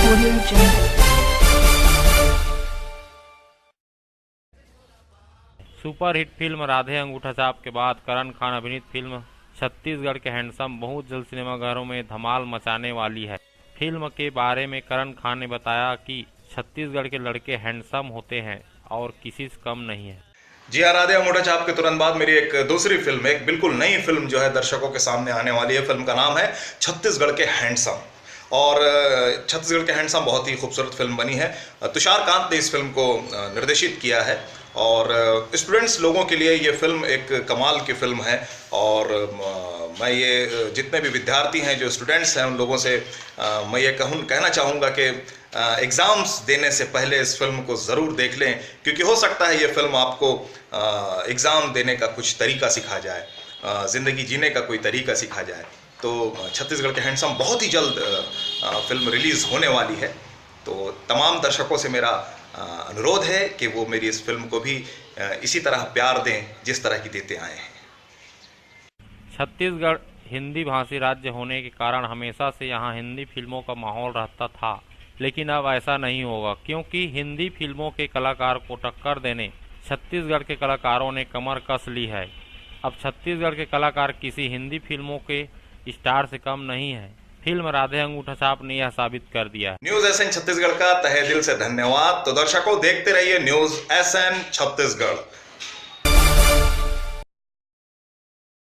Audio Jungle. Superhit film Radhe अंगूठा छाप के बाद करण खान अभिनीत फिल्म छत्तीसगढ़ के हैंडसम बहुत जल्द सिनेमाघरों में धमाल मचाने वाली है। फिल्म के बारे में करण खान ने बताया कि छत्तीसगढ़ के लड़के हैंडसम होते हैं और किसी से कम नहीं है। जी हाँ, राधे अंगूठा छाप के तुरंत बाद मेरी एक दूसरी फिल्म, एक बिल्कुल नई फिल्म जो है दर्शकों के सामने आने वाली है। फिल्म का नाम है छत्तीसगढ़ के हैंडसम। और छत्तीसगढ़ के हैंडसम बहुत ही खूबसूरत फिल्म बनी है। तुषार कांत ने इस फिल्म को निर्देशित किया है और स्टूडेंट्स लोगों के लिए ये फिल्म एक कमाल की फिल्म है। और मैं ये जितने भी विद्यार्थी हैं, जो स्टूडेंट्स हैं, उन लोगों से मैं ये कहना चाहूँगा कि एग्ज़ाम्स देने से पहले इस फिल्म को ज़रूर देख लें, क्योंकि हो सकता है ये फिल्म आपको एग्ज़ाम देने का कुछ तरीका सिखा जाए, ज़िंदगी जीने का कोई तरीका सिखा जाए। तो छत्तीसगढ़ के हैंडसम बहुत ही जल्द फिल्म रिलीज़ होने वाली है। तो तमाम दर्शकों से मेरा अनुरोध है कि वो मेरी इस फिल्म को भी इसी तरह प्यार दें जिस तरह की देते आए हैं। छत्तीसगढ़ हिंदी भाषी राज्य होने के कारण हमेशा से यहाँ हिंदी फिल्मों का माहौल रहता था, लेकिन अब ऐसा नहीं होगा, क्योंकि हिंदी फिल्मों के कलाकार को टक्कर देने छत्तीसगढ़ के कलाकारों ने कमर कस ली है। अब छत्तीसगढ़ के कलाकार किसी हिंदी फिल्मों के स्टार से कम नहीं है। फिल्म राधे अंगूठा छाप ने यह साबित कर दिया है। न्यूज़ एसएन छत्तीसगढ़ का तहे दिल से धन्यवाद। तो दर्शकों, देखते रहिए न्यूज़ एसएन छत्तीसगढ़।